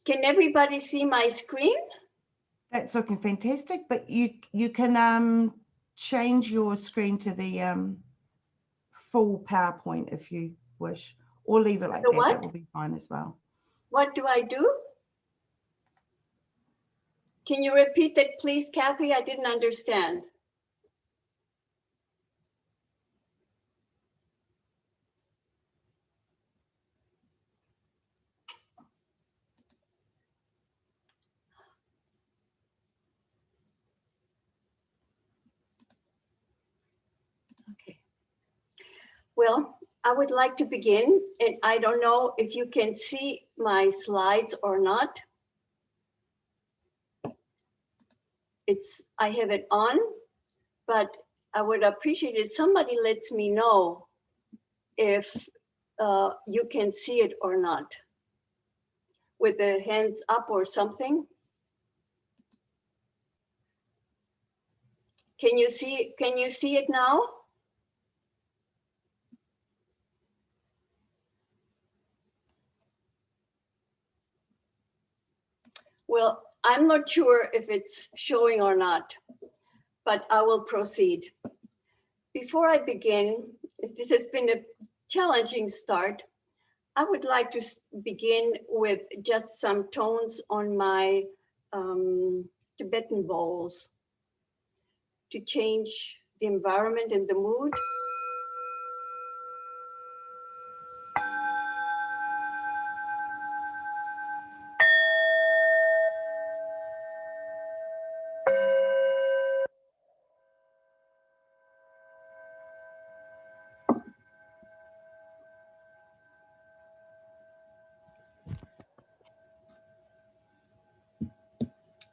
Can everybody see my screen? That's looking fantastic, but you can change your screen to the full PowerPoint if you wish, or leave it like that. That will be fine as well. What do I do? Can you repeat that, please, Kathy? I didn't understand. Okay. Well, I would like to begin, and I don't know if you can see my slides or not. I have it on, but I would appreciate it. Somebody lets me know if you can see it or not, with the hands up or something. Can you see it now? Well, I'm not sure if it's showing or not, but I will proceed. Before I begin, this has been a challenging start. I would like to begin with just some tones on my Tibetan bowls to change the environment and the mood.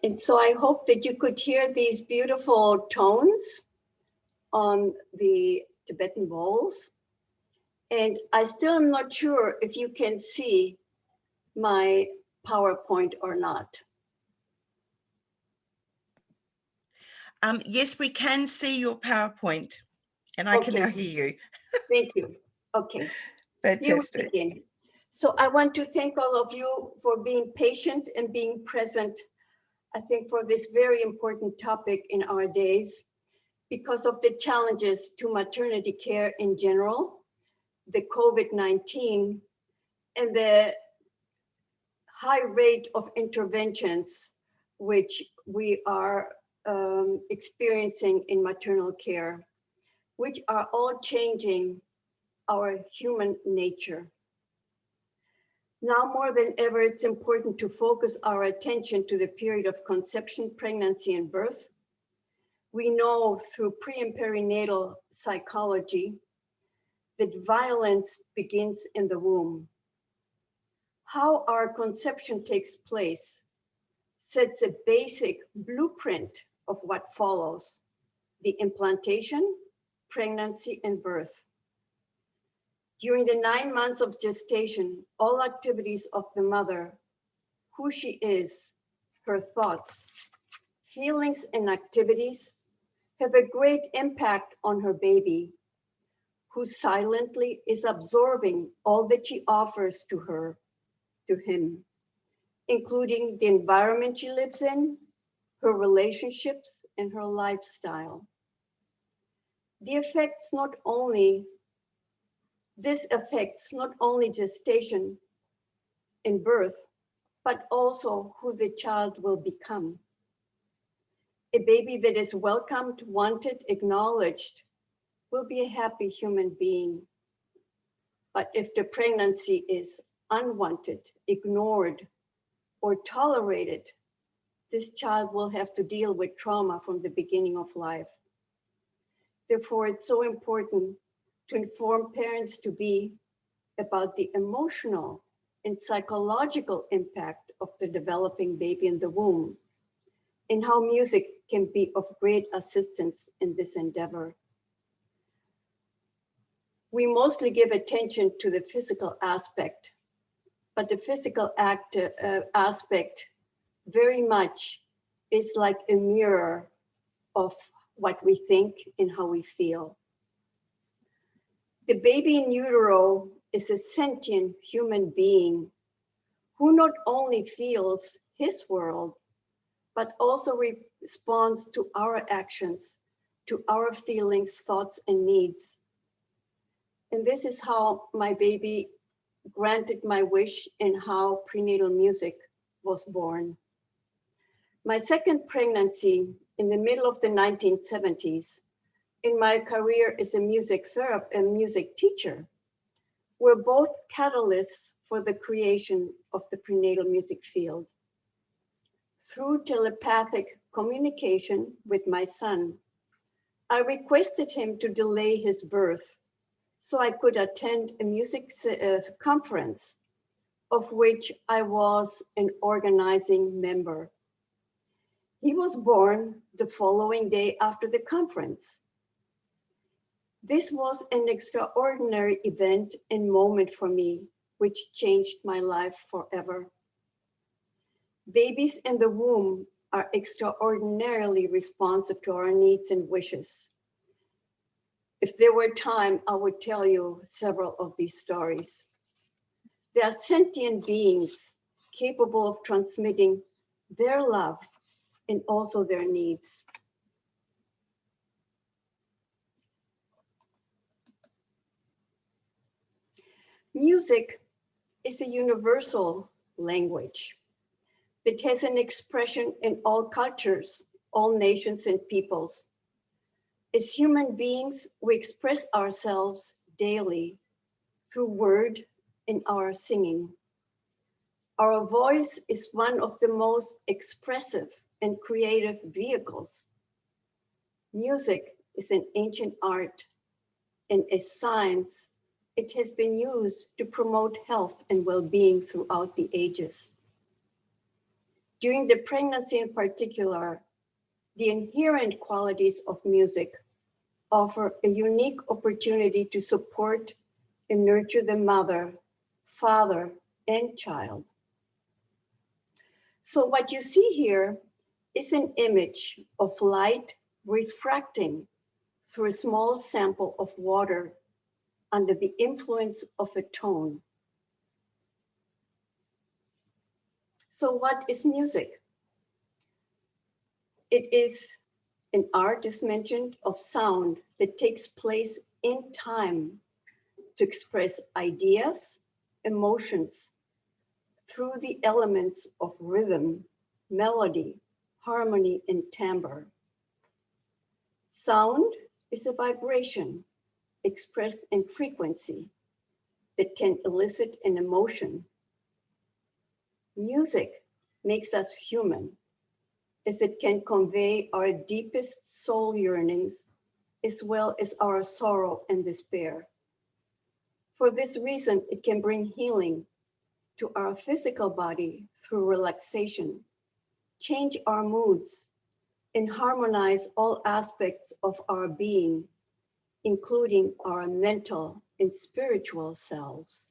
And so I hope that you could hear these beautiful tones on the Tibetan bowls. And I still am not sure if you can see my PowerPoint or not. Yes, we can see your PowerPoint, and I can now hear you. Thank you. Okay. Fantastic. So I want to thank all of you for being patient and being present, I think, for this very important topic in our days, because of the challenges to maternity care in general, the COVID-19, and the high rate of interventions which we are experiencing in maternal care, which are all changing our human nature. Now more than ever, it's important to focus our attention to the period of conception, pregnancy, and birth. We know through pre- and perinatal psychology that violence begins in the womb. How our conception takes place sets a basic blueprint of what follows: the implantation, pregnancy, and birth. During the 9 months of gestation, all activities of the mother, who she is, her thoughts, feelings, and activities have a great impact on her baby, who silently is absorbing all that she offers to her, to him, including the environment she lives in, her relationships, and her lifestyle. This affects not only gestation and birth, but also who the child will become. A baby that is welcomed, wanted, acknowledged will be a happy human being. But if the pregnancy is unwanted, ignored, or tolerated, this child will have to deal with trauma from the beginning of life. Therefore, it's so important to inform parents-to-be about the emotional and psychological impact of the developing baby in the womb, and how music can be of great assistance in this endeavor. We mostly give attention to the physical aspect, but the physical aspect very much is like a mirror of what we think and how we feel. The baby in utero is a sentient human being who not only feels his world, but also responds to our actions, to our feelings, thoughts, and needs. And this is how my baby granted my wish and how prenatal music was born. My second pregnancy in the middle of the 1970s, in my career as a music therapist and music teacher, were both catalysts for the creation of the prenatal music field. Through telepathic communication with my son, I requested him to delay his birth so I could attend a music conference of which I was an organizing member. He was born the following day after the conference. This was an extraordinary event and moment for me, which changed my life forever. Babies in the womb are extraordinarily responsive to our needs and wishes. If there were time, I would tell you several of these stories. They are sentient beings capable of transmitting their love and also their needs. Music is a universal language that has an expression in all cultures, all nations and peoples. As human beings, we express ourselves daily through word and our singing. Our voice is one of the most expressive and creative vehicles. Music is an ancient art, and as science, it has been used to promote health and well-being throughout the ages. During the pregnancy in particular, the inherent qualities of music offer a unique opportunity to support and nurture the mother, father, and child. So what you see here is an image of light refracting through a small sample of water under the influence of a tone. So what is music? It is an art, as mentioned, of sound that takes place in time to express ideas, emotions, through the elements of rhythm, melody, harmony, and timbre. Sound is a vibration expressed in frequency that can elicit an emotion. Music makes us human, as it can convey our deepest soul yearnings, as well as our sorrow and despair. For this reason, it can bring healing to our physical body through relaxation, change our moods, and harmonize all aspects of our being, including our mental and spiritual selves.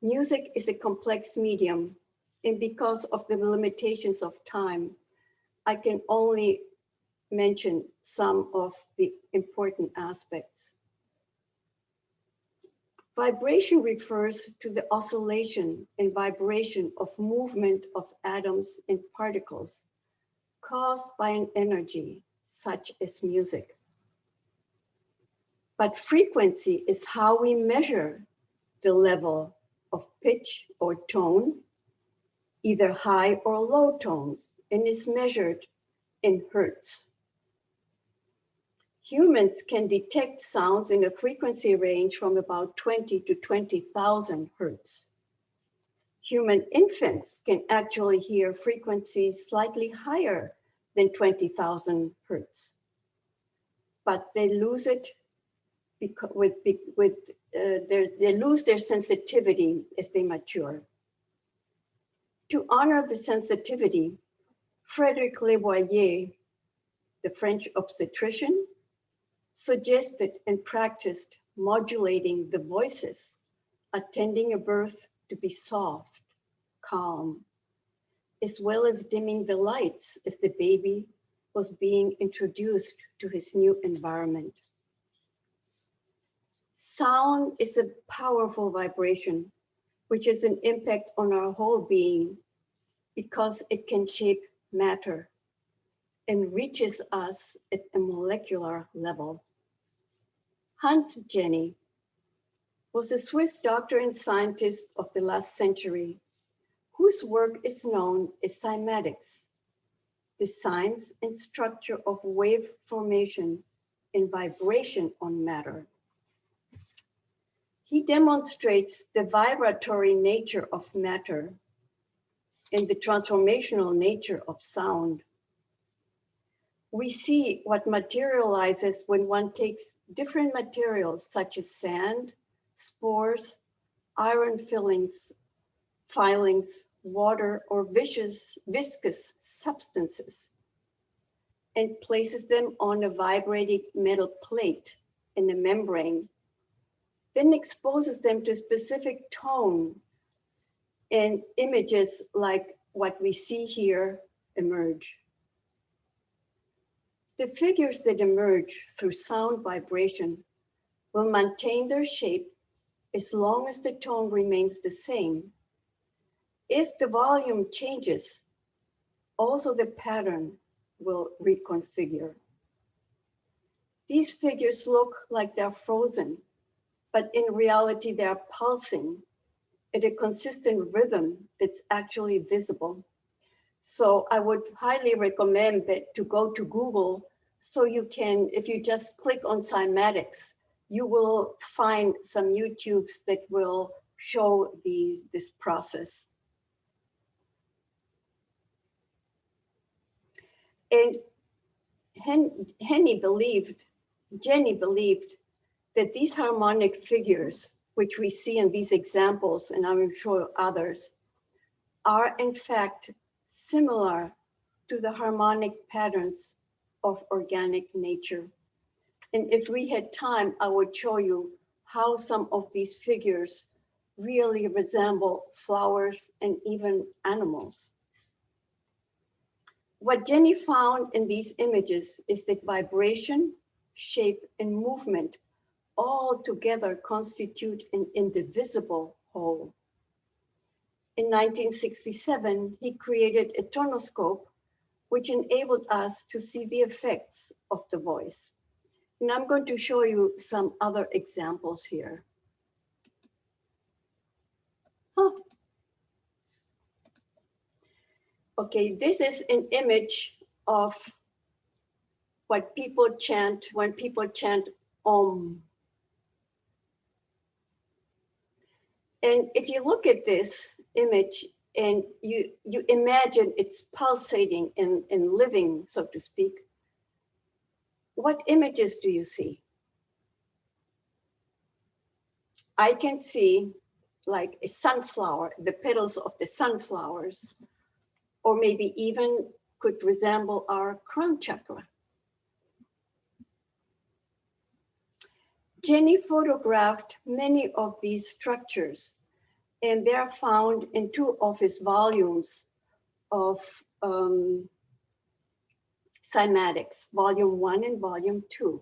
Music is a complex medium, and because of the limitations of time, I can only mention some of the important aspects. Vibration refers to the oscillation and vibration of movement of atoms and particles caused by an energy such as music. But frequency is how we measure the level of pitch or tone, either high or low tones, and is measured in hertz. Humans can detect sounds in a frequency range from about 20 to 20,000 hertz. Human infants can actually hear frequencies slightly higher than 20,000 hertz, but they lose it they lose their sensitivity as they mature. To honor the sensitivity, Frédéric Leboyer, the French obstetrician, suggested and practiced modulating the voices, attending a birth to be soft, calm, as well as dimming the lights as the baby was being introduced to his new environment. Sound is a powerful vibration which is an impact on our whole being because it can shape matter and reaches us at a molecular level. Hans Jenny was a Swiss doctor and scientist of the last century, whose work is known as cymatics, the science and structure of wave formation and vibration on matter. He demonstrates the vibratory nature of matter and the transformational nature of sound. We see what materializes when one takes different materials such as sand, spores, iron filings, water, or viscous substances, and places them on a vibrating metal plate in a membrane, then exposes them to a specific tone, and images like what we see here emerge. The figures that emerge through sound vibration will maintain their shape as long as the tone remains the same. If the volume changes, also the pattern will reconfigure. These figures look like they're frozen, but in reality they're pulsing at a consistent rhythm that's actually visible. So I would highly recommend that to go to Google so you can, if you just click on cymatics, you will find some YouTubes that will show this process. And Jenny believed that these harmonic figures, which we see in these examples, and I'm sure others, are in fact similar to the harmonic patterns of organic nature. And if we had time, I would show you how some of these figures really resemble flowers and even animals. What Jenny found in these images is that vibration, shape, and movement all together constitute an indivisible whole. In 1967, he created a tonoscope, which enabled us to see the effects of the voice. And I'm going to show you some other examples here. Okay, this is an image of what people chant when people chant Om. And if you look at this image and you imagine it's pulsating and living, so to speak, what images do you see? I can see like a sunflower, the petals of the sunflowers, or maybe even could resemble our crown chakra. Jenny photographed many of these structures, and they're found in 2 of his volumes of cymatics, volume 1 and volume 2.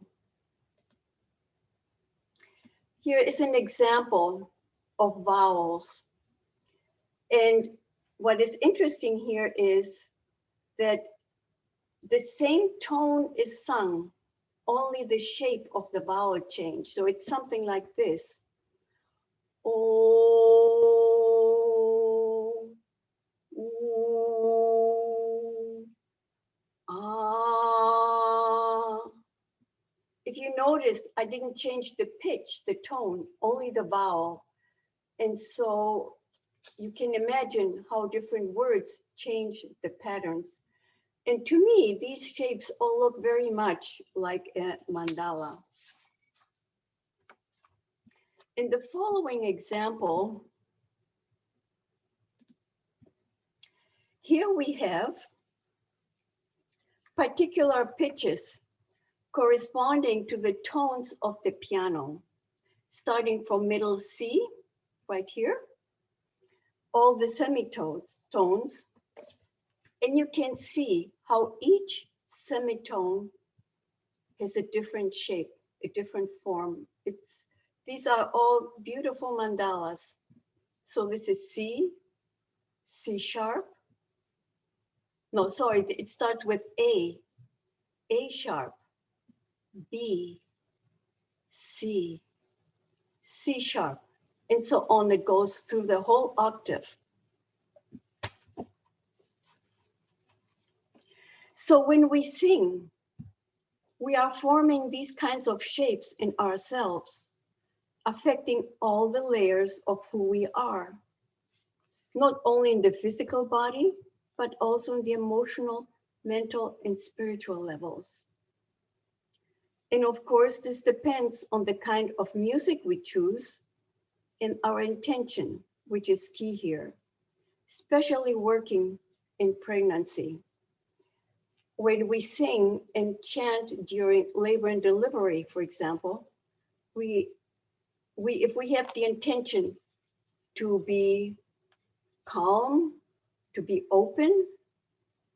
Here is an example of vowels. And what is interesting here is that the same tone is sung, only the shape of the vowel change. So it's something like this. O, oo, ah. If you notice, I didn't change the pitch, the tone, only the vowel. And so you can imagine how different words change the patterns. And to me, these shapes all look very much like a mandala. In the following example, here we have particular pitches corresponding to the tones of the piano, starting from middle C, right here, all the semitones, and you can see how each semitone has a different shape, a different form. These are all beautiful mandalas. So this is C, C sharp. No, sorry, it starts with A sharp, B, C, C sharp, and so on. It goes through the whole octave. So when we sing, we are forming these kinds of shapes in ourselves, affecting all the layers of who we are, not only in the physical body, but also in the emotional, mental, and spiritual levels. And of course, this depends on the kind of music we choose and our intention, which is key here, especially working in pregnancy. When we sing and chant during labor and delivery, for example, if we have the intention to be calm, to be open,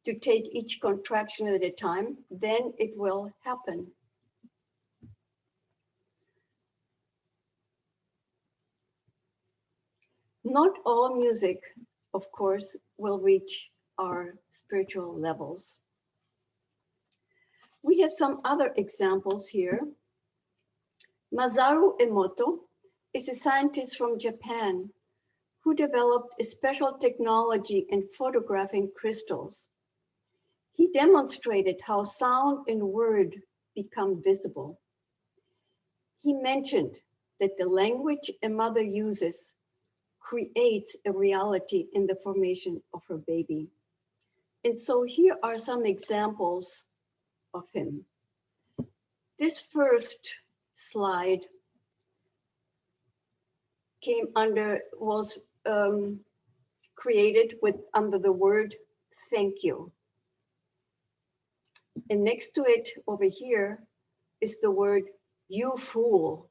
to take each contraction at a time, then it will happen. Not all music, of course, will reach our spiritual levels. We have some other examples here. Masaru Emoto is a scientist from Japan who developed a special technology in photographing crystals. He demonstrated how sound and word become visible. He mentioned that the language a mother uses creates a reality in the formation of her baby. And so here are some examples of him. This first slide was created under the word thank you. And next to it over here is the word you fool.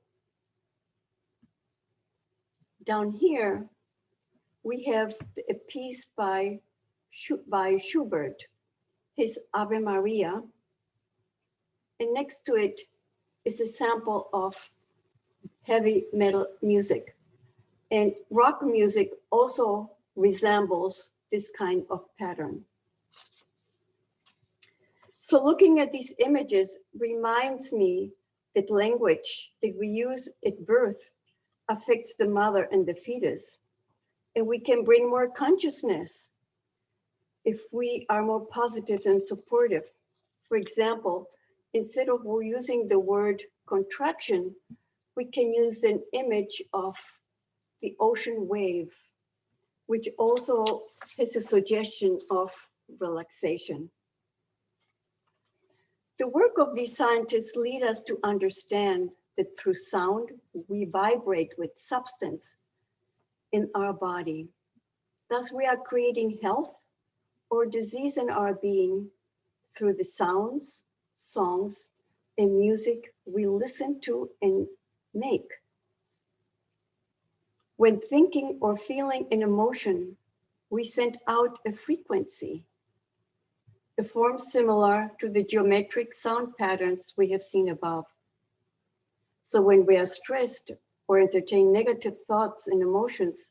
Down here, we have a piece by Schubert, his Ave Maria. And next to it is a sample of heavy metal music. And rock music also resembles this kind of pattern. So looking at these images reminds me that language that we use at birth affects the mother and the fetus. And we can bring more consciousness if we are more positive and supportive. For example, instead of using the word contraction, we can use an image of the ocean wave, which also has a suggestion of relaxation. The work of these scientists lead us to understand that through sound, we vibrate with substance in our body. Thus, we are creating health or disease in our being through the sounds, songs, and music we listen to and make. When thinking or feeling an emotion, we send out a frequency, a form similar to the geometric sound patterns we have seen above. So when we are stressed or entertain negative thoughts and emotions,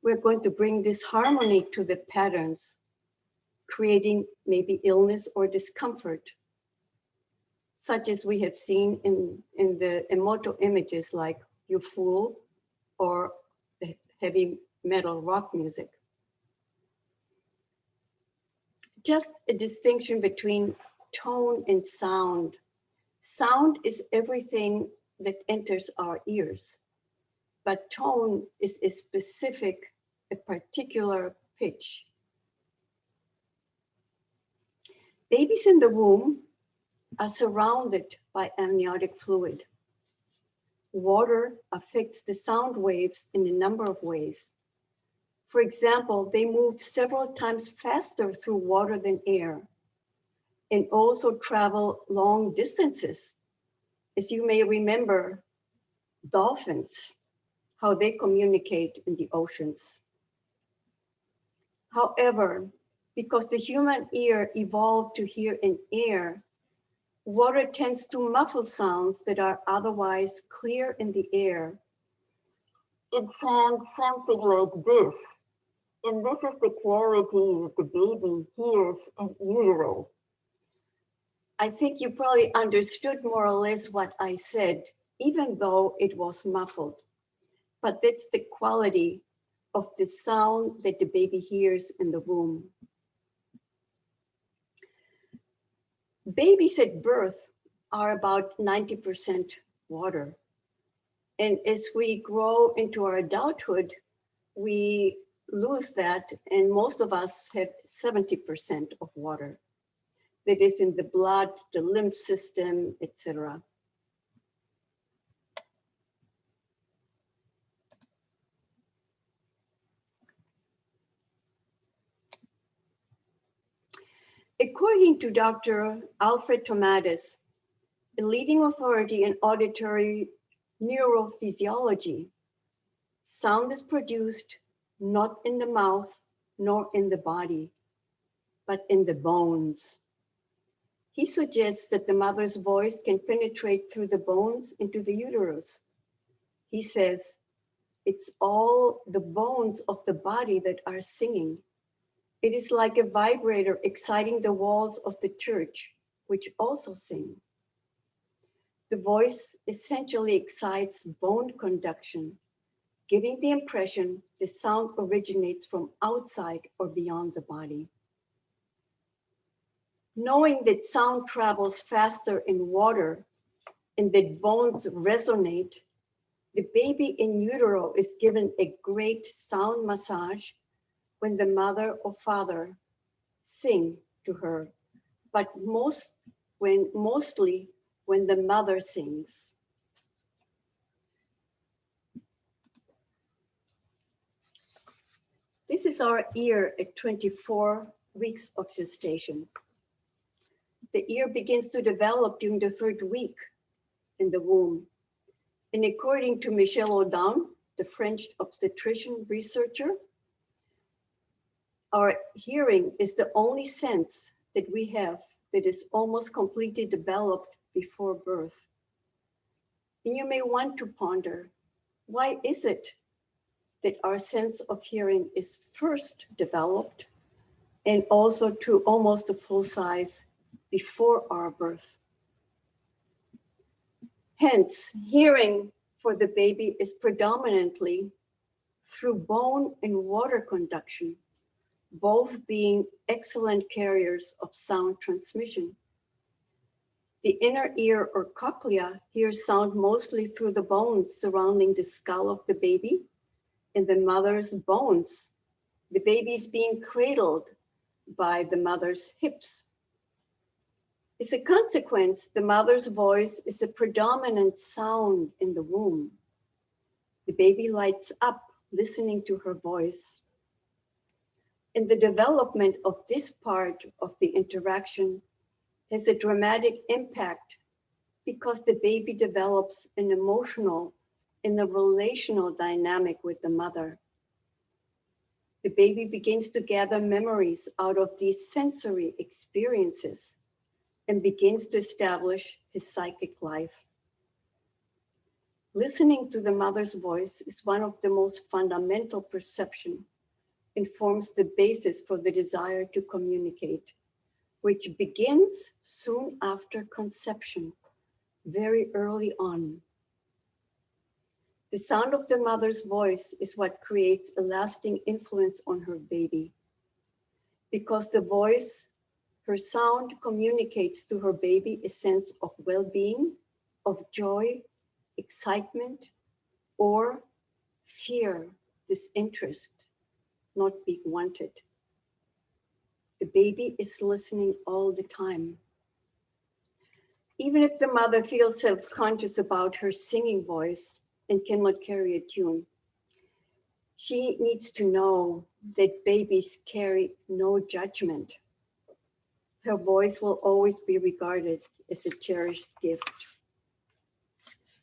we're going to bring disharmony to the patterns, creating maybe illness or discomfort, such as we have seen in the Emoto images like You Fool or the heavy metal rock music. Just a distinction between tone and sound. Sound is everything that enters our ears, but tone is a specific, a particular pitch. Babies in the womb are surrounded by amniotic fluid. Water affects the sound waves in a number of ways. For example, they move several times faster through water than air, and also travel long distances. As you may remember, dolphins, how they communicate in the oceans. However, because the human ear evolved to hear in air, water tends to muffle sounds that are otherwise clear in the air, It sounds something like this. And this is the quality that the baby hears in utero. I think you probably understood more or less what I said, even though it was muffled. But that's the quality of the sound that the baby hears in the womb. Babies at birth are about 90% water. And as we grow into our adulthood, we lose that, and most of us have 70% of water that is in the blood, the lymph system, etc. According to Dr. Alfred Tomatis, a leading authority in auditory neurophysiology, sound is produced not in the mouth nor in the body, but in the bones. He suggests that the mother's voice can penetrate through the bones into the uterus. He says, it's all the bones of the body that are singing. It is like a vibrator exciting the walls of the church, which also sing. The voice essentially excites bone conduction, giving the impression the sound originates from outside or beyond the body. Knowing that sound travels faster in water and that bones resonate, the baby in utero is given a great sound massage when the mother or father sing to her, but mostly when the mother sings. This is our ear at 24 weeks of gestation. The ear begins to develop during the 3rd week in the womb. And according to Michel Audin, the French obstetrician researcher, our hearing is the only sense that we have that is almost completely developed before birth. And you may want to ponder, why is it that our sense of hearing is first developed and also to almost a full size before our birth? Hence, hearing for the baby is predominantly through bone and water conduction, both being excellent carriers of sound transmission. The inner ear or cochlea hears sound mostly through the bones surrounding the skull of the baby and the mother's bones. The baby is being cradled by the mother's hips. As a consequence, the mother's voice is a predominant sound in the womb. The baby lights up listening to her voice. And the development of this part of the interaction has a dramatic impact because the baby develops an emotional and a relational dynamic with the mother. The baby begins to gather memories out of these sensory experiences and begins to establish his psychic life. Listening to the mother's voice is one of the most fundamental perception and forms the basis for the desire to communicate, which begins soon after conception, very early on. The sound of the mother's voice is what creates a lasting influence on her baby, because the voice, her sound communicates to her baby a sense of well-being, of joy, excitement, or fear, disinterest, not being wanted. The baby is listening all the time. Even if the mother feels self-conscious about her singing voice and cannot carry a tune, she needs to know that babies carry no judgment. Her voice will always be regarded as a cherished gift.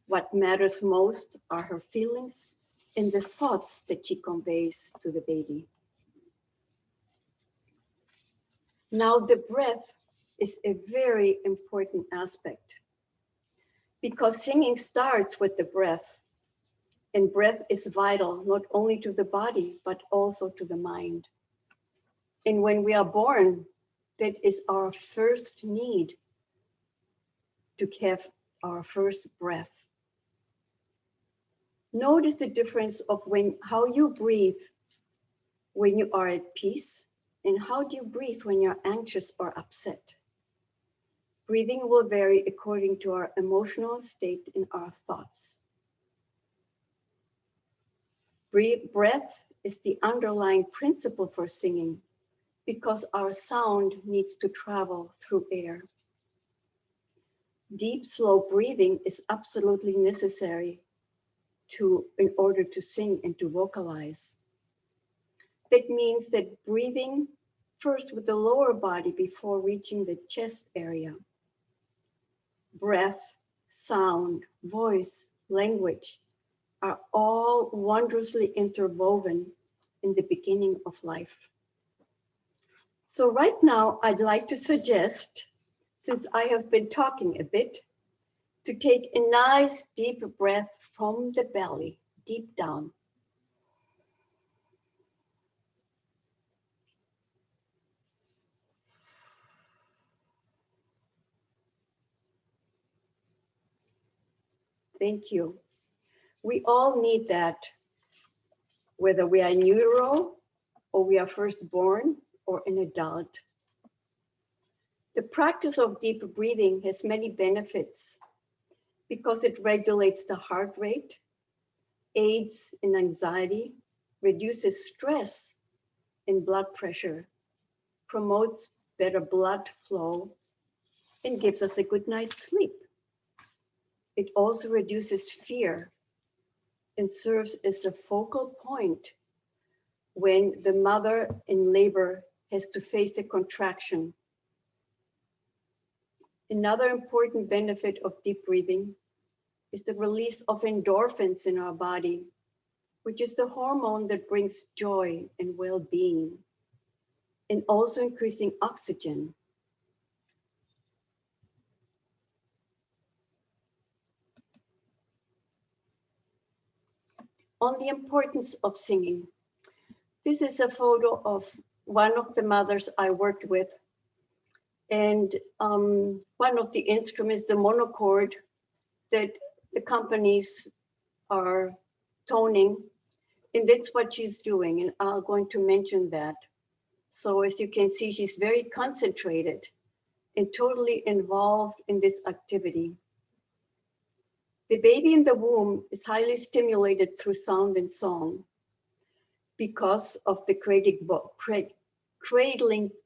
What matters most are her feelings and the thoughts that she conveys to the baby. Now, the breath is a very important aspect because singing starts with the breath. And breath is vital, not only to the body, but also to the mind. And when we are born, that is our first need to have our first breath. Notice the difference of how you breathe when you are at peace and how do you breathe when you're anxious or upset. Breathing will vary according to our emotional state and our thoughts. Breath is the underlying principle for singing because our sound needs to travel through air. Deep, slow breathing is absolutely necessary in order to sing and to vocalize. That means that breathing first with the lower body before reaching the chest area. Breath, sound, voice, language are all wondrously interwoven in the beginning of life. So right now, I'd like to suggest, since I have been talking a bit, to take a nice deep breath from the belly, deep down. Thank you. We all need that, whether we are in utero or we are first born or an adult. The practice of deep breathing has many benefits because it regulates the heart rate, aids in anxiety, reduces stress and blood pressure, promotes better blood flow, and gives us a good night's sleep. It also reduces fear and serves as a focal point when the mother in labor has to face a contraction. Another important benefit of deep breathing is the release of endorphins in our body, which is the hormone that brings joy and well-being, and also increasing oxygen. On the importance of singing, this is a photo of one of the mothers I worked with. And one of the instruments, the monochord that the companies are toning, and that's what she's doing. And I'm going to mention that. So as you can see, she's very concentrated and totally involved in this activity. The baby in the womb is highly stimulated through sound and song because of the cradling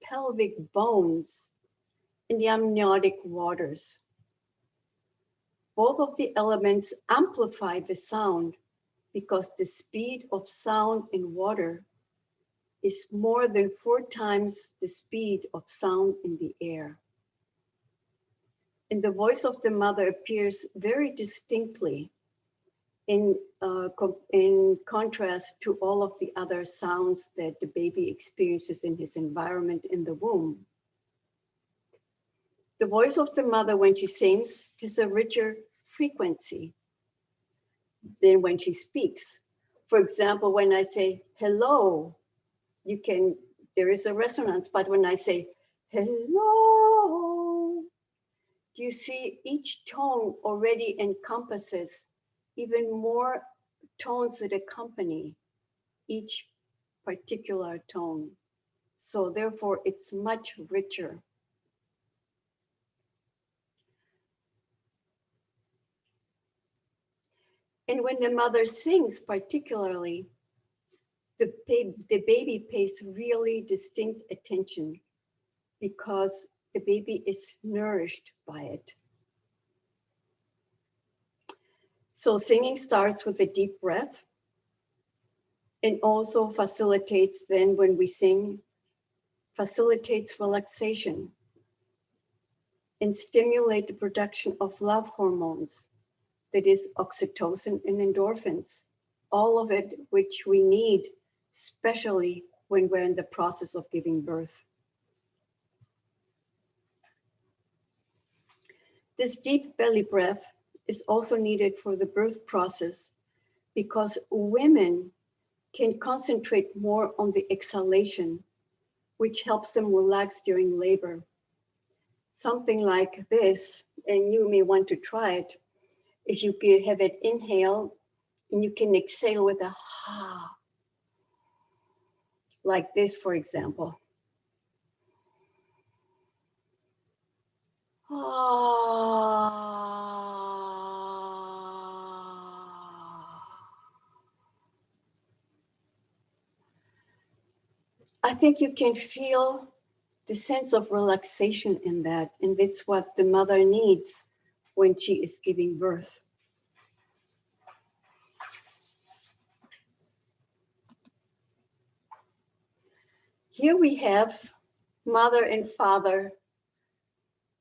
pelvic bones in the amniotic waters. Both of the elements amplify the sound because the speed of sound in water is more than 4 times the speed of sound in the air. And the voice of the mother appears very distinctly in contrast to all of the other sounds that the baby experiences in his environment in the womb. The voice of the mother when she sings has a richer frequency than when she speaks. For example, when I say hello, there is a resonance, but when I say hello, you see each tone already encompasses even more tones that accompany each particular tone. So therefore, it's much richer. And when the mother sings particularly, the baby pays really distinct attention because the baby is nourished by it. So singing starts with a deep breath and also facilitates then when we sing, facilitates relaxation and stimulate the production of love hormones, that is oxytocin and endorphins, all of it which we need, especially when we're in the process of giving birth. This deep belly breath is also needed for the birth process because women can concentrate more on the exhalation, which helps them relax during labor. Something like this, and you may want to try it. If you could have it inhale, and you can exhale with a ha, like this, for example. I think you can feel the sense of relaxation in that, and that's what the mother needs when she is giving birth. Here we have mother and father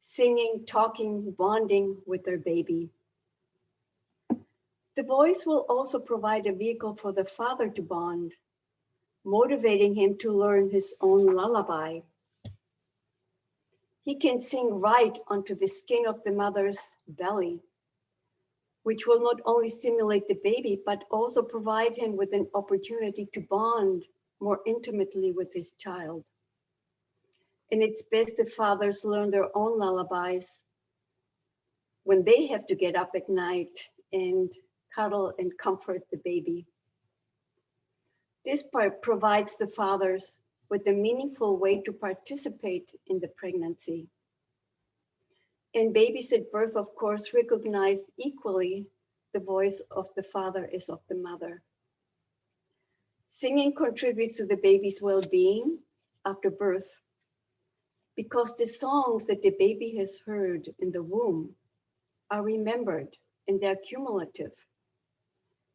singing, talking, bonding with their baby. The voice will also provide a vehicle for the father to bond, motivating him to learn his own lullaby. He can sing right onto the skin of the mother's belly, which will not only stimulate the baby, but also provide him with an opportunity to bond more intimately with his child. And it's best if fathers learn their own lullabies when they have to get up at night and cuddle and comfort the baby. This part provides the fathers with a meaningful way to participate in the pregnancy. And babies at birth, of course, recognize equally the voice of the father as of the mother. Singing contributes to the baby's well-being after birth because the songs that the baby has heard in the womb are remembered and they're cumulative.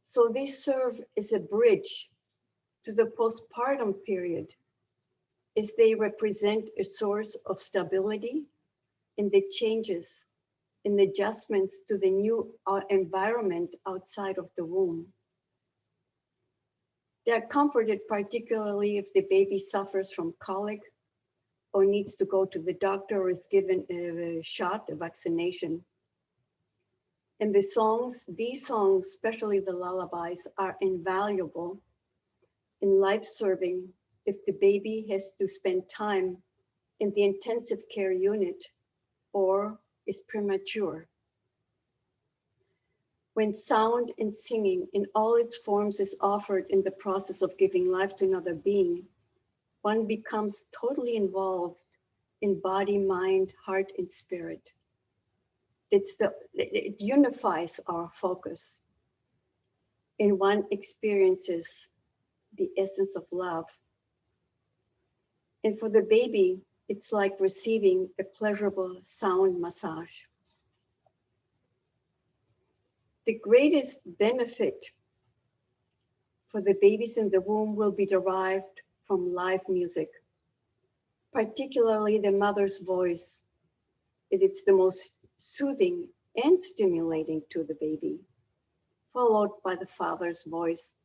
So they serve as a bridge to the postpartum period as they represent a source of stability in the changes and adjustments to the new environment outside of the womb. They are comforted particularly if the baby suffers from colic or needs to go to the doctor or is given a shot, a vaccination. And these songs, especially the lullabies, are invaluable and life-serving if the baby has to spend time in the intensive care unit or is premature. When sound and singing in all its forms is offered in the process of giving life to another being, one becomes totally involved in body, mind, heart, and spirit. It unifies our focus, and one experiences the essence of love. And for the baby, it's like receiving a pleasurable sound massage. The greatest benefit for the babies in the womb will be derived from live music, particularly the mother's voice. It's the most soothing and stimulating to the baby, followed by the father's voice.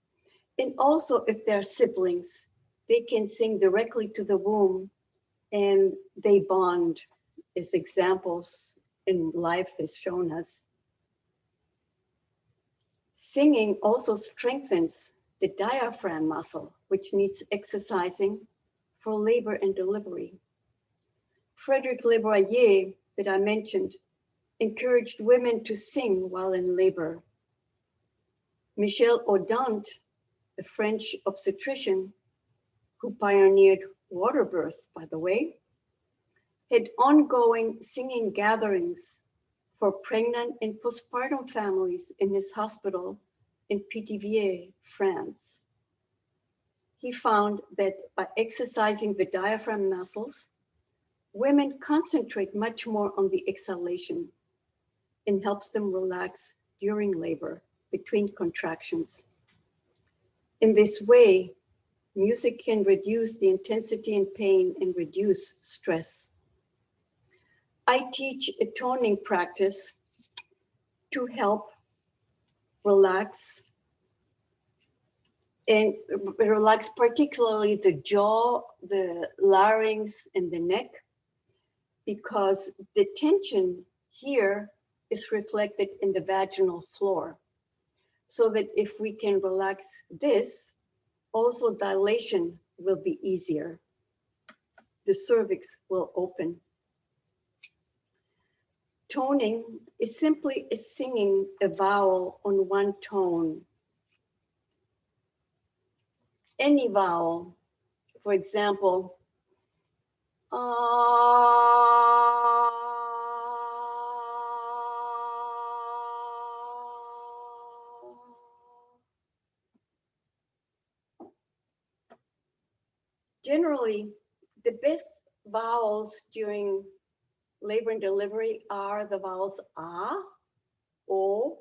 And also if they're siblings, they can sing directly to the womb and they bond, as examples in life has shown us. Singing also strengthens the diaphragm muscle, which needs exercising for labor and delivery. Frederick Lebruyère, that I mentioned, encouraged women to sing while in labor. Michel Audant, a French obstetrician who pioneered water birth, by the way, had ongoing singing gatherings for pregnant and postpartum families in his hospital in Pithiviers, France. He found that by exercising the diaphragm muscles, women concentrate much more on the exhalation and helps them relax during labor between contractions. In this way, music can reduce the intensity and pain and reduce stress. I teach a toning practice to help relax and relax particularly the jaw, the larynx, and the neck, because the tension here is reflected in the vaginal floor. so that if we can relax this, also dilation will be easier. The cervix will open. Toning is simply singing a vowel on one tone. Any vowel, for example, generally, the best vowels during labor and delivery are the vowels ah, o,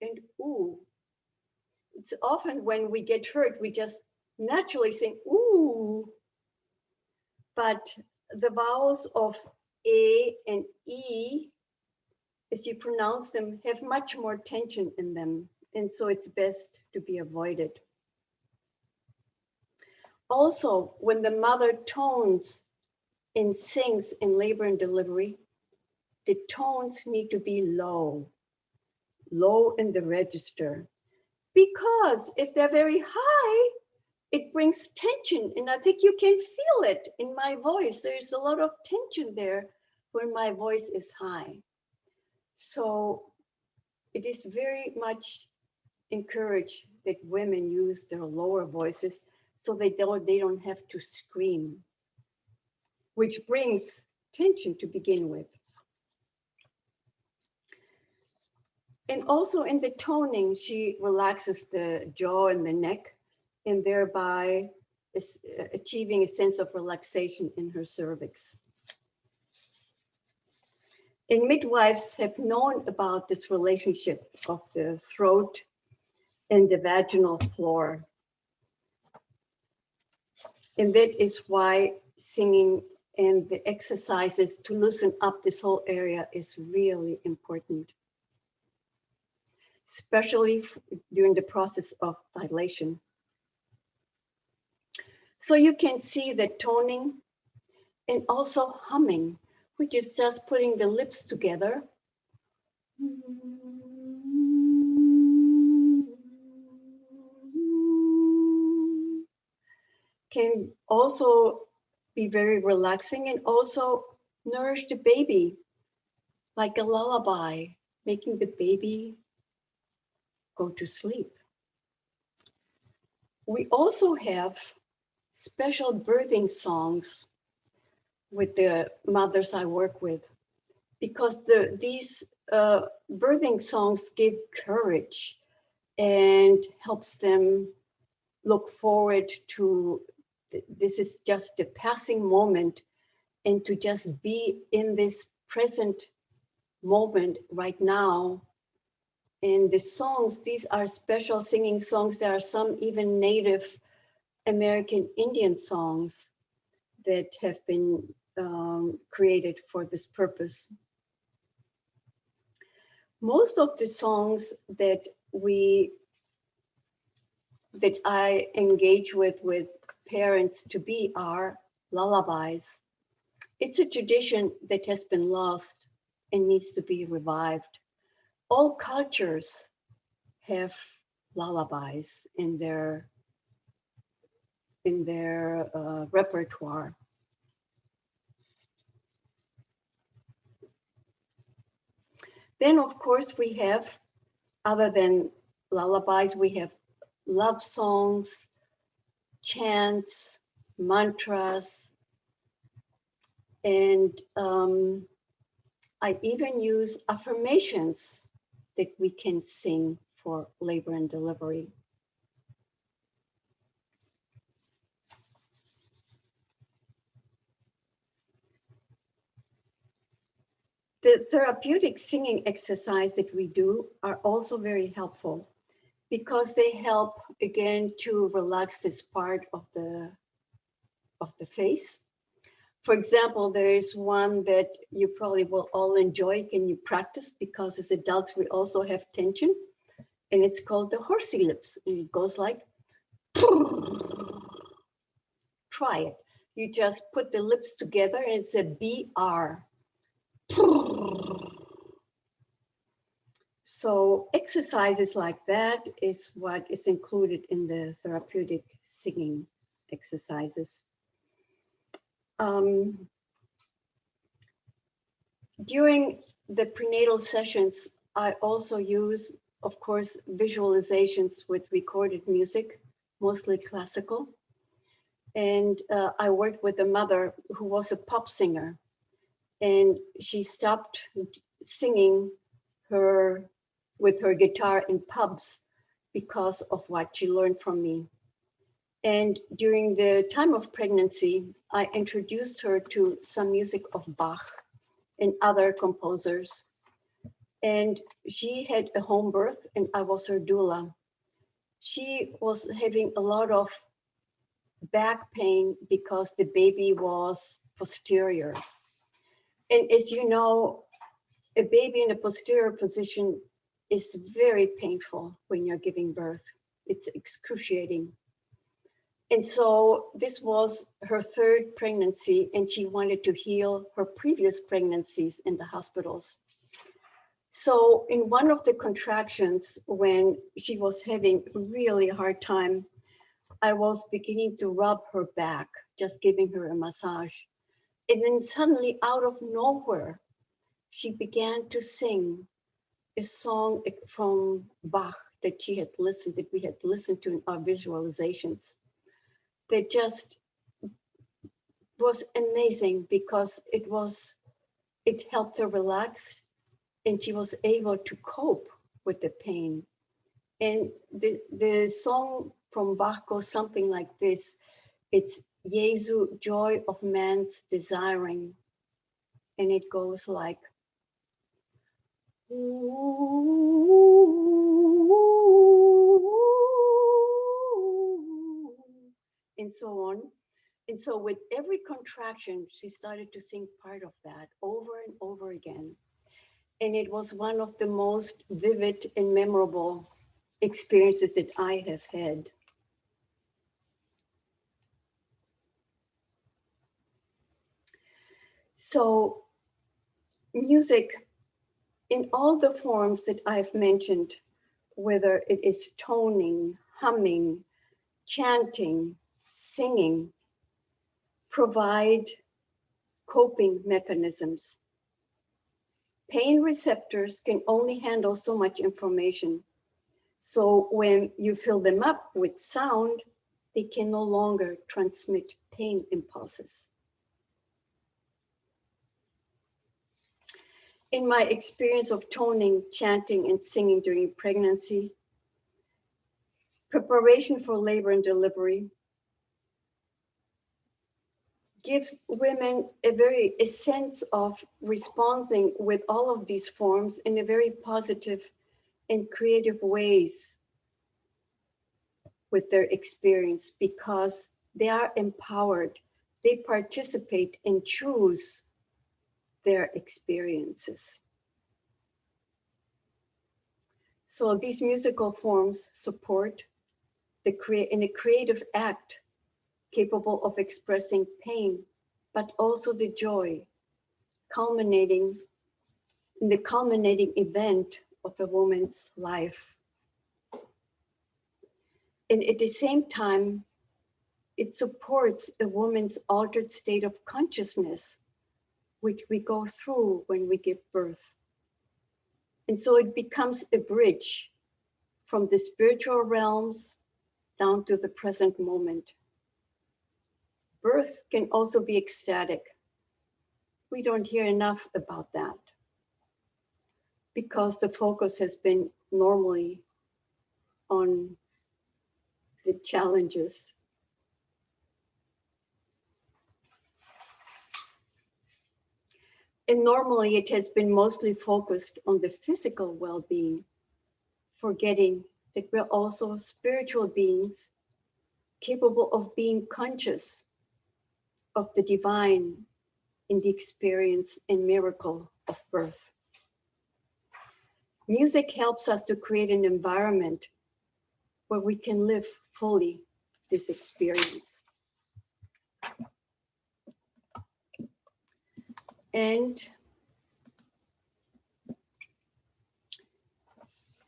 and oo. It's often when we get hurt, we just naturally sing ooh. But the vowels of a and e, as you pronounce them, have much more tension in them. And so it's best to be avoided. Also, when the mother tones and sings in labor and delivery, the tones need to be low, low in the register. Because if they're very high, it brings tension. And I think you can feel it in my voice. There's a lot of tension there when my voice is high. So it is very much encouraged that women use their lower voices so they don't have to scream, which brings tension to begin with. And also in the toning, she relaxes the jaw and the neck, and thereby achieving a sense of relaxation in her cervix. And midwives have known about this relationship of the throat and the vaginal floor. And that is why singing and the exercises to loosen up this whole area is really important, especially during the process of dilation. So you can see that toning and also humming, which is just putting the lips together. Can also be very relaxing and also nourish the baby like a lullaby, making the baby go to sleep. We also have special birthing songs with the mothers I work with, because these birthing songs give courage and helps them look forward to this is just a passing moment, and to just be in this present moment right now. And the songs, these are special singing songs. There are some even Native American Indian songs that have been created for this purpose. Most of the songs that I engage with parents to be are lullabies. It's a tradition that has been lost and needs to be revived. All cultures have lullabies in their repertoire. Then, of course, we have, other than lullabies, we have love songs, chants, mantras, and I even use affirmations that we can sing for labor and delivery. The therapeutic singing exercise that we do are also very helpful, because they help, again, to relax this part of the face. For example, there is one that you probably will all enjoy. Can you practice? Because as adults, we also have tension, and it's called the horsey lips. And it goes like, try it. You just put the lips together and it's a BR. So exercises like that is what is included in the therapeutic singing exercises. During the prenatal sessions, I also use, of course, visualizations with recorded music, mostly classical. And I worked with a mother who was a pop singer, and she stopped singing with her guitar in pubs because of what she learned from me. And during the time of pregnancy, I introduced her to some music of Bach and other composers. And she had a home birth, and I was her doula. She was having a lot of back pain because the baby was posterior. And as you know, a baby in a posterior position is very painful when you're giving birth. It's excruciating. And so this was her third pregnancy, and she wanted to heal her previous pregnancies in the hospitals. So in one of the contractions, when she was having a really hard time, I was beginning to rub her back, just giving her a massage. And then suddenly, out of nowhere, she began to sing a song from Bach that we had listened to in our visualizations. That just was amazing because it helped her relax, and she was able to cope with the pain. And the song from Bach goes something like this. It's Jesu, joy of man's desiring. And it goes like, and so on. And so with every contraction, she started to sing part of that over and over again. And it was one of the most vivid and memorable experiences that I have had. So music in all the forms that I've mentioned, whether it is toning, humming, chanting, singing, provide coping mechanisms. Pain receptors can only handle so much information. So when you fill them up with sound, they can no longer transmit pain impulses. In my experience of toning, chanting, and singing during pregnancy, preparation for labor and delivery gives women a sense of responding with all of these forms in a very positive and creative ways with their experience, because they are empowered. They participate and choose their experiences. So these musical forms support in a creative act capable of expressing pain, but also the joy, culminating in the culminating event of a woman's life. And at the same time, it supports a woman's altered state of consciousness, which we go through when we give birth. And so it becomes a bridge from the spiritual realms down to the present moment. Birth can also be ecstatic. We don't hear enough about that because the focus has been normally on the challenges. And normally it has been mostly focused on the physical well-being, forgetting that we're also spiritual beings capable of being conscious of the divine in the experience and miracle of birth. Music helps us to create an environment where we can live fully this experience. And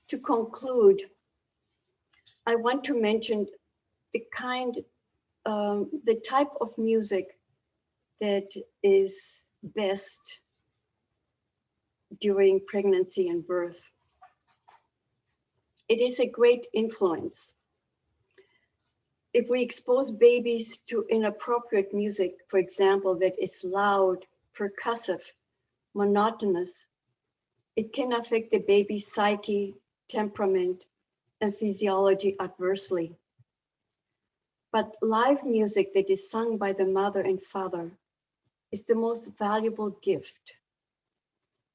To conclude, I want to mention the type of music that is best during pregnancy and birth. It is a great influence. If we expose babies to inappropriate music, for example, that is loud, percussive, monotonous, it can affect the baby's psyche, temperament, and physiology adversely. But live music that is sung by the mother and father is the most valuable gift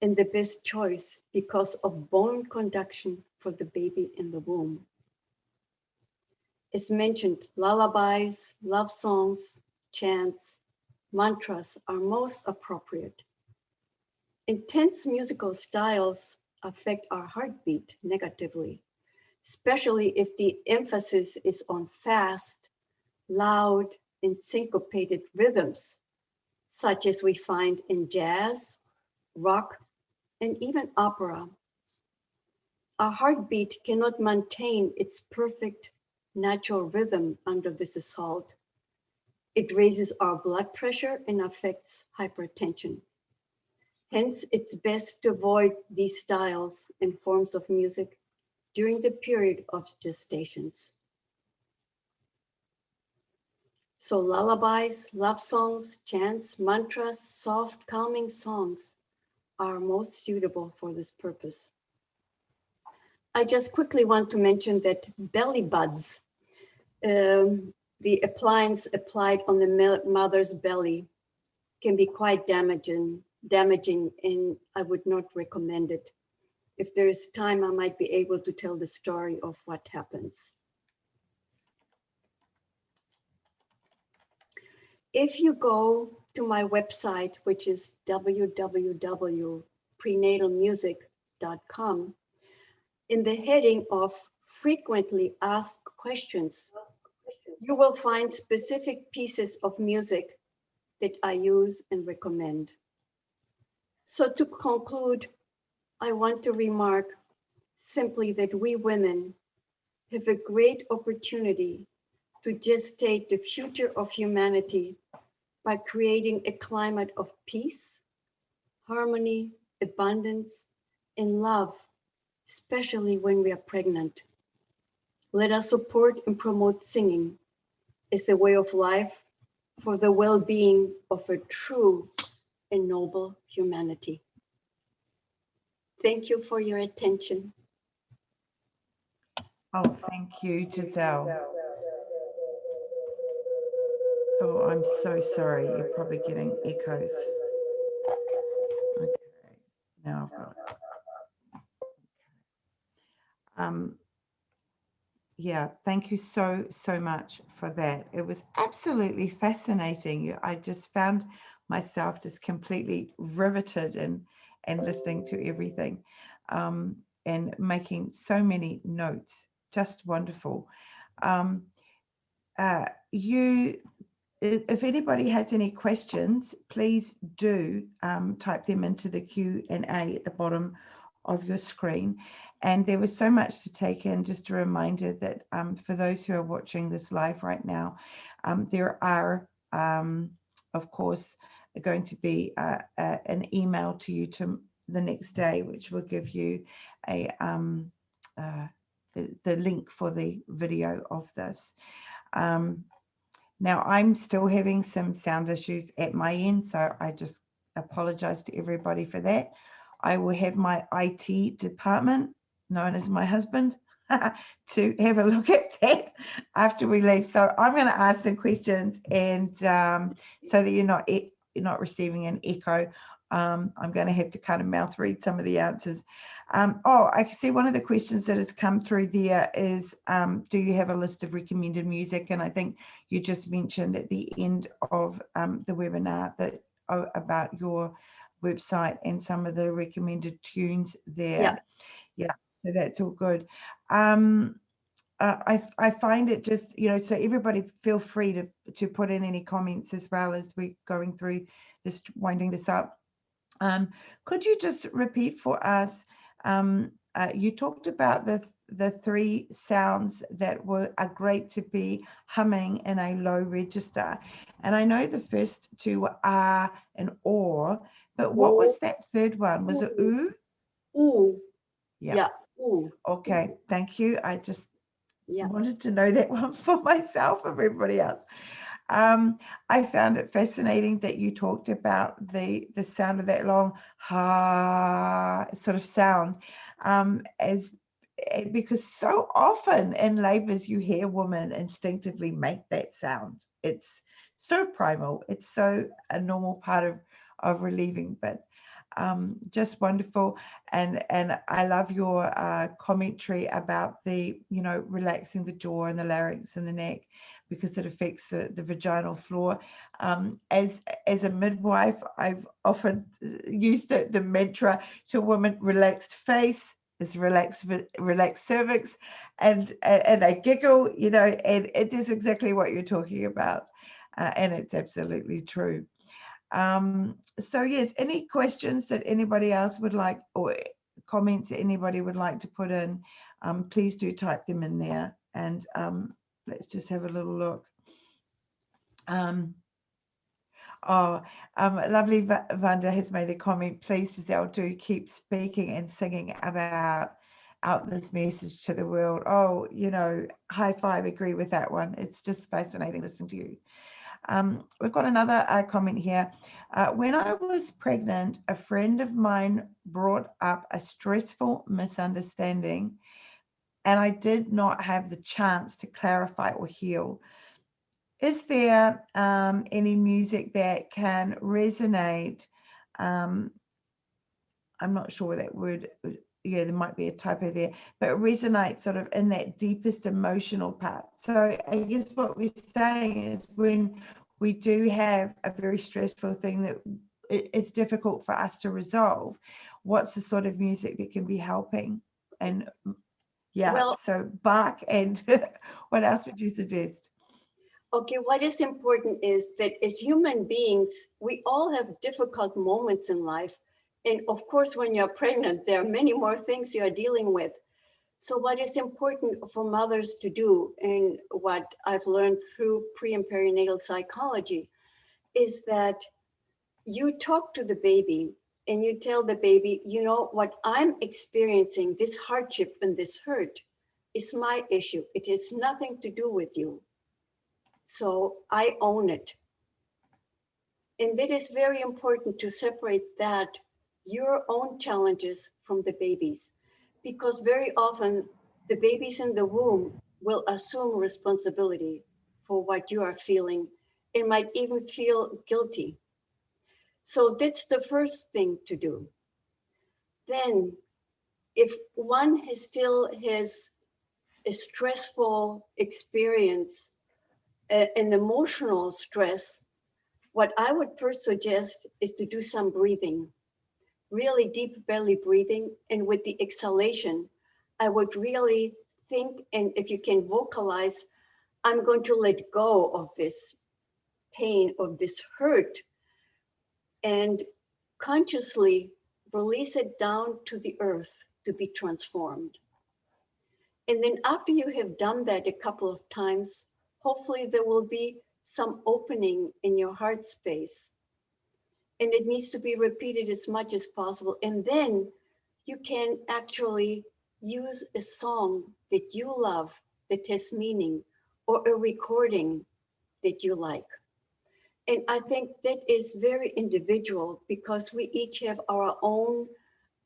and the best choice because of bone conduction for the baby in the womb. As mentioned, lullabies, love songs, chants, mantras are most appropriate. Intense musical styles affect our heartbeat negatively, especially if the emphasis is on fast, loud, and syncopated rhythms, such as we find in jazz, rock, and even opera. Our heartbeat cannot maintain its perfect natural rhythm under this assault. It raises our blood pressure and affects hypertension. Hence, it's best to avoid these styles and forms of music during the period of gestations. So lullabies, love songs, chants, mantras, soft, calming songs are most suitable for this purpose. I just quickly want to mention that belly buds, the appliance applied on the mother's belly, can be quite damaging, and I would not recommend it. If there is time, I might be able to tell the story of what happens. If you go to my website, which is www.prenatalmusic.com, in the heading of frequently asked questions, you will find specific pieces of music that I use and recommend. So to conclude, I want to remark simply that we women have a great opportunity to gestate the future of humanity by creating a climate of peace, harmony, abundance, and love, especially when we are pregnant. Let us support and promote singing as a way of life for the well-being of a true and noble humanity. Thank you for your attention. Oh, thank you, Giselle. Oh, I'm so sorry. You're probably getting echoes. Okay, now I've got it. Yeah, thank you so much for that. It was absolutely fascinating. I just found myself just completely riveted and listening to everything, and making so many notes. Just wonderful. If anybody has any questions, please do type them into the Q&A at the bottom of your screen. And there was so much to take in. Just a reminder that for those who are watching this live right now, there are, of course, going to be an email to you to the next day, which will give you a the link for the video of this. Now, I'm still having some sound issues at my end, so I just apologize to everybody for that. I will have my IT department, known as my husband, to have a look at that after we leave. So I'm going to ask some questions, and so that you're not receiving an echo, I'm going to have to kind of mouth read some of the answers. I can see one of the questions that has come through there is, do you have a list of recommended music? And I think you just mentioned at the end of the webinar that about your website and some of the recommended tunes there. Yeah, so that's all good. I find it just, so everybody feel free to put in any comments as well as we're going through this, winding this up. Could you just repeat for us you talked about the three sounds that are great to be humming in a low register. And I know the first two were ah and or, but what was that third one? Was it ooh? Ooh. Yeah. Yeah. Ooh. Okay. Thank you. I just Yeah. wanted to know that one for myself and everybody else. I found it fascinating that you talked about the sound of that long ha sort of sound, because so often in labors you hear women instinctively make that sound. It's so primal. It's so a normal part of relieving, but just wonderful. And I love your commentary about the, relaxing the jaw and the larynx and the neck, because it affects the vaginal floor. As a midwife, I've often used the mantra to women: relaxed face is relaxed cervix, and they giggle, and it is exactly what you're talking about, and it's absolutely true. So yes, any questions that anybody else would like, or comments that anybody would like to put in, please do type them in there, and let's just have a little look. Lovely Vanda has made the comment, please Giselle, do keep speaking and singing about out this message to the world. Oh, high five, agree with that one. It's just fascinating listening to you. We've got another comment here. When I was pregnant, a friend of mine brought up a stressful misunderstanding, and I did not have the chance to clarify or heal. Is there any music that can resonate? I'm not sure that word, yeah, there might be a typo there, but resonate sort of in that deepest emotional part. So I guess what we're saying is, when we do have a very stressful thing that it's difficult for us to resolve, what's the sort of music that can be helping? And yeah, well, so Bach, and what else would you suggest? Okay, what is important is that as human beings, we all have difficult moments in life. And of course, when you're pregnant, there are many more things you're dealing with. So what is important for mothers to do, and what I've learned through pre and perinatal psychology, is that you talk to the baby and you tell the baby, what I'm experiencing, this hardship and this hurt, is my issue. It has nothing to do with you. So I own it. And it is very important to separate that, your own challenges, from the baby's, because very often the babies in the womb will assume responsibility for what you are feeling and might even feel guilty. So that's the first thing to do. Then, if one still has a stressful experience, an emotional stress, what I would first suggest is to do some breathing, really deep belly breathing. And with the exhalation, I would really think, and if you can vocalize, I'm going to let go of this pain, of this hurt, and consciously release it down to the earth to be transformed. And then after you have done that a couple of times, hopefully there will be some opening in your heart space. And it needs to be repeated as much as possible. And then you can actually use a song that you love, that has meaning, or a recording that you like. And I think that is very individual, because we each have our own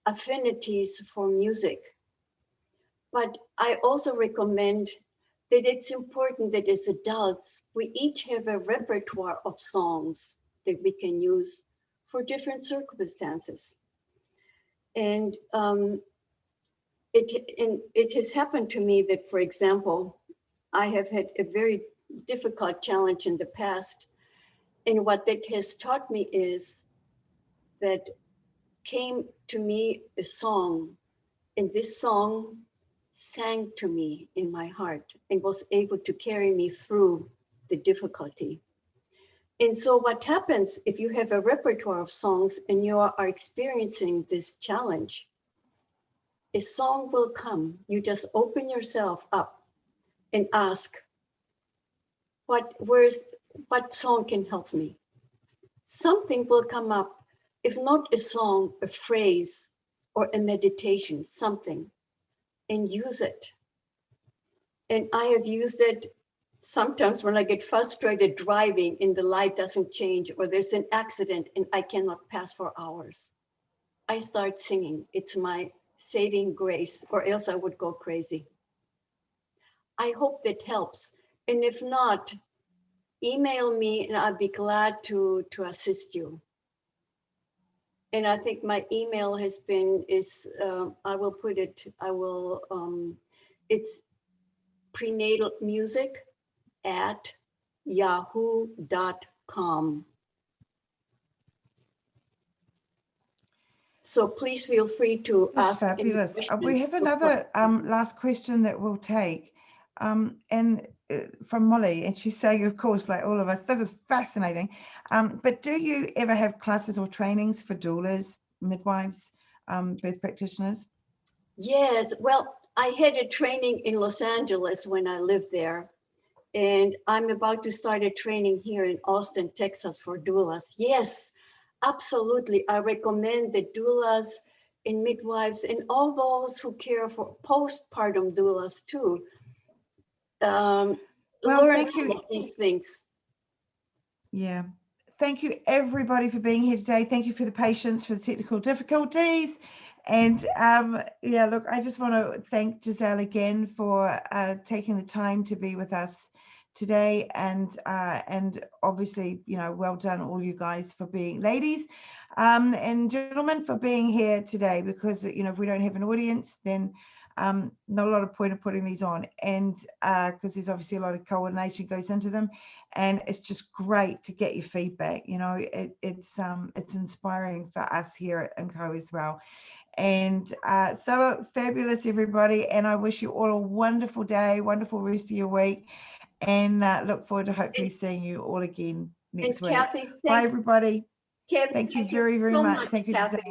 affinities for music. But I also recommend that it's important that as adults, we each have a repertoire of songs that we can use for different circumstances. And it has happened to me that, for example, I have had a very difficult challenge in the past. And what that has taught me is that came to me a song, and this song sang to me in my heart and was able to carry me through the difficulty. And so what happens if you have a repertoire of songs and you are experiencing this challenge, a song will come. You just open yourself up and ask, what song can help me? Something will come up, if not a song, a phrase, or a meditation, something, and use it. And I have used it sometimes when I get frustrated driving and the light doesn't change, or there's an accident and I cannot pass for hours. I start singing. It's my saving grace, or else I would go crazy. I hope that helps. And if not, email me and I'd be glad to assist you. And I think my email has been, I will put it, it's prenatalmusic@yahoo.com. So please feel free to That's ask any fabulous. questions. We have another last question that we'll take, and from Molly, and she's saying, of course, like all of us, this is fascinating. But do you ever have classes or trainings for doulas, midwives, birth practitioners? Yes, well, I had a training in Los Angeles when I lived there, and I'm about to start a training here in Austin, Texas for doulas. Yes, absolutely. I recommend the doulas and midwives and all those who care for postpartum doulas too. Learn thank you. all of these things. Yeah. Thank you, everybody, for being here today. Thank you for the patience, for the technical difficulties. And yeah, look, I just want to thank Giselle again for taking the time to be with us today. And obviously, you know, well done, all you guys, for being, ladies and gentlemen, for being here today, because, you know, if we don't have an audience, then not a lot of point of putting these on, and because there's obviously a lot of coordination goes into them, and it's just great to get your feedback. You know, it's inspiring for us here at IMCO as well. And so fabulous, everybody, and I wish you all a wonderful day, wonderful rest of your week, and look forward to hopefully seeing you all again next week. Kathy, Bye, everybody. Kathy, Thank you very, very so much. Thank you, Kathy. Giselle.